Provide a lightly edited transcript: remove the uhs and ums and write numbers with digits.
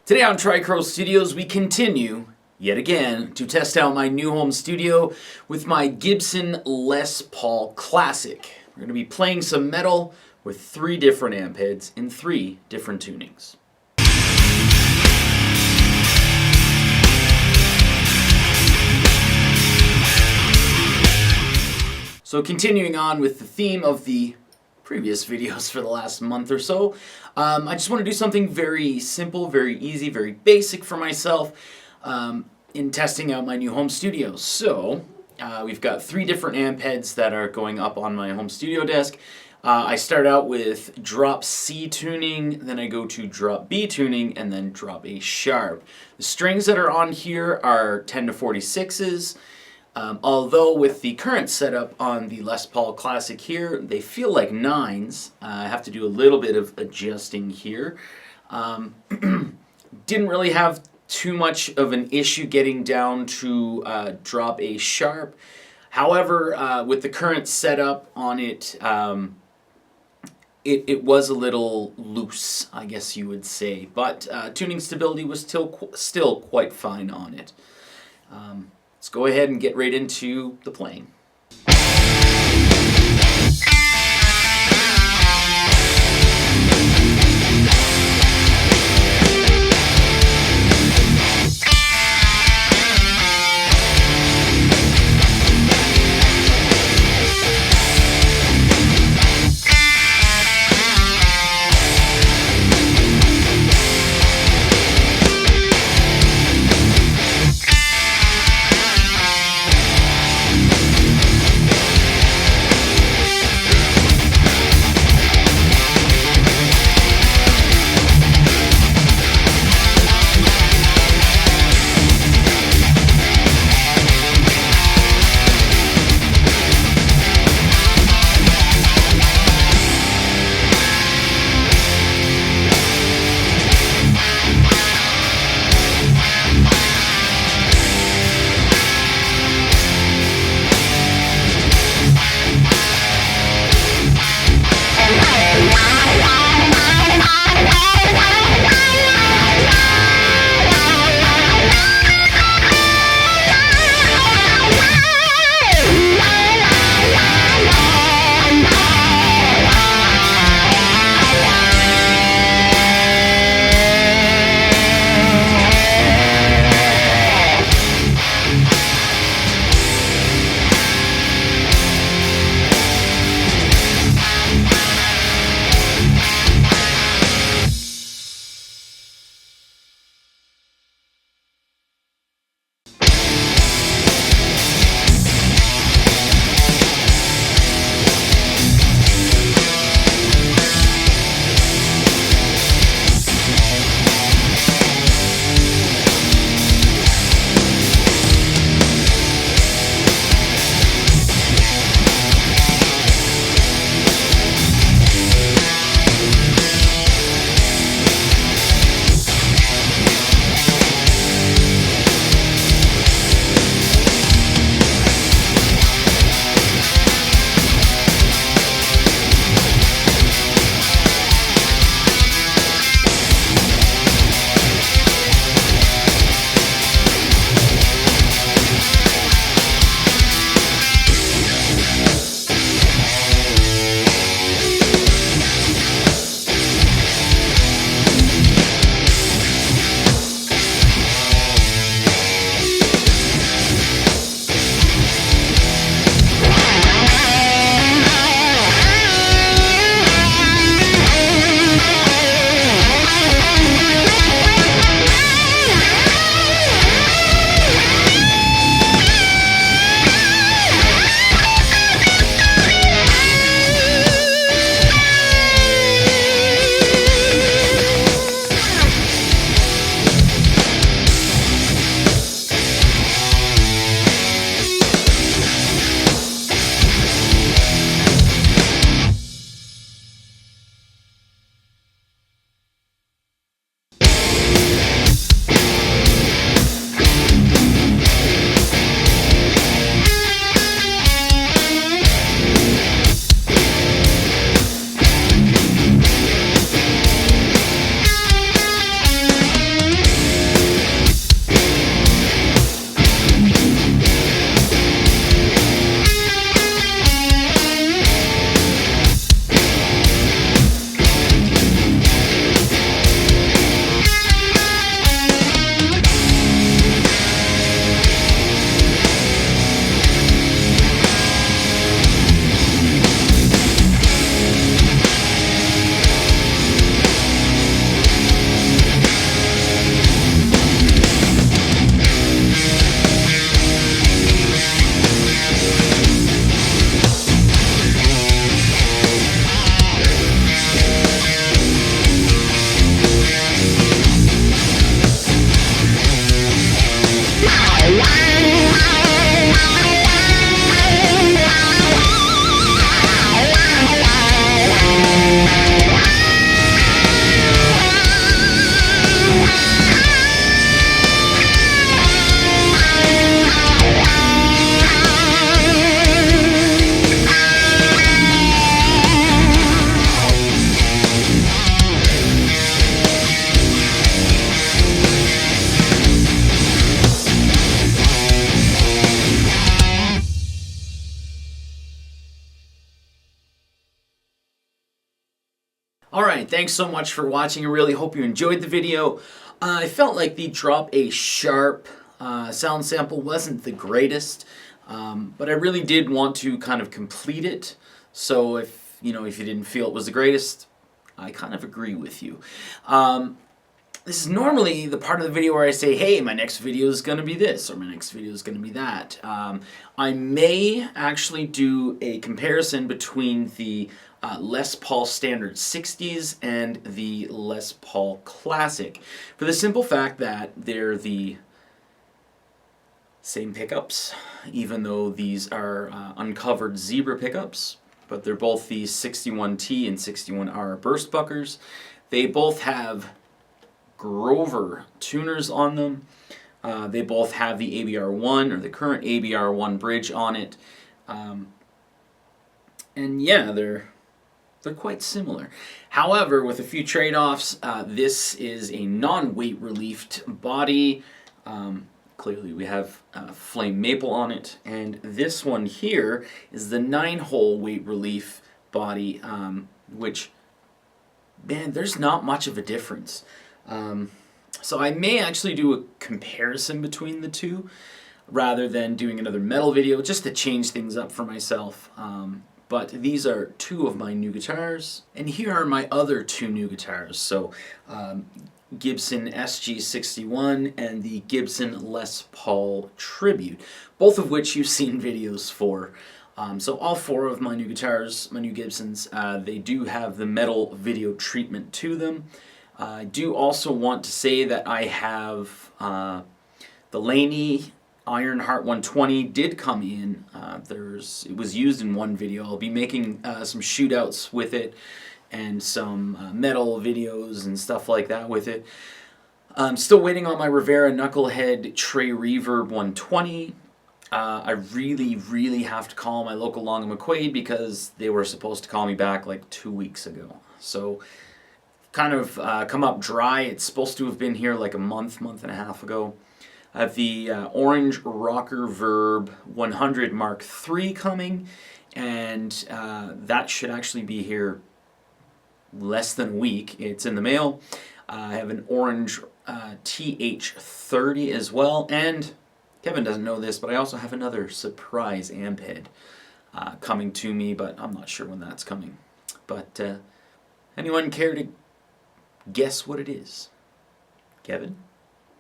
Today on Tricro Studios, we continue, yet again, to test out my new home studio with my Gibson Les Paul Classic. We're going to be playing some metal with 3 different amp heads in 3 different tunings. So continuing on with the theme of the previous videos for the last month or so, I just want to do something very simple, very easy, very basic for myself in testing out my new home studio. So we've got 3 different amp heads that are going up on my home studio desk. I start out with drop C tuning, then I go to drop B tuning, and then drop A sharp. The strings that are on here are 10 to 46s. Although with the current setup on the Les Paul Classic here, they feel like 9s. I have to do a little bit of adjusting here. Didn't really have too much of an issue getting down to drop A sharp. However, with the current setup on it, it was a little loose, I guess you would say. But tuning stability was still quite fine on it. Let's go ahead and get right into the playing. thanks so much for watching. I really hope you enjoyed the video. I felt like the Drop A Sharp sound sample wasn't the greatest, but I really did want to kind of complete it. So if you didn't feel it was the greatest, I kind of agree with you. This is normally the part of the video where I say, hey, my next video is going to be this, or my next video is going to be that. I may actually do a comparison between the Les Paul Standard 60s and the Les Paul Classic, for the simple fact that they're the same pickups, even though these are uncovered zebra pickups, but they're both the 61T and 61R burst buckers. They both have Grover tuners on them. They both have the ABR1 or the current ABR1 bridge on it, and yeah, they're quite similar. However, with a few trade-offs, this is a non-weight relieved body. Clearly, we have flame maple on it, and this one here is the 9-hole weight relief body, which, man, there's not much of a difference. So I may actually do a comparison between the two rather than doing another metal video just to change things up for myself. But these are two of my new guitars, and here are my other two new guitars. So Gibson SG61 and the Gibson Les Paul Tribute, both of which you've seen videos for. So all four of my new guitars, my new Gibsons, they do have the metal video treatment to them. I do also want to say that I have the Laney Ironheart 120 did come in. It was used in one video. I'll be making some shootouts with it and some metal videos and stuff like that with it. I'm still waiting on my Rivera Knucklehead Trey Reverb 120. I really have to call my local Long & McQuaid because they were supposed to call me back like 2 weeks ago. So kind of come up dry. It's supposed to have been here like a month and a half ago. I have the Orange Rocker Verb 100 Mark III coming, and that should actually be here less than a week. It's in the mail. I have an Orange TH30 as well, and Kevin doesn't know this, but I also have another surprise amp head coming to me, but I'm not sure when that's coming. But anyone care to guess what it is? Kevin?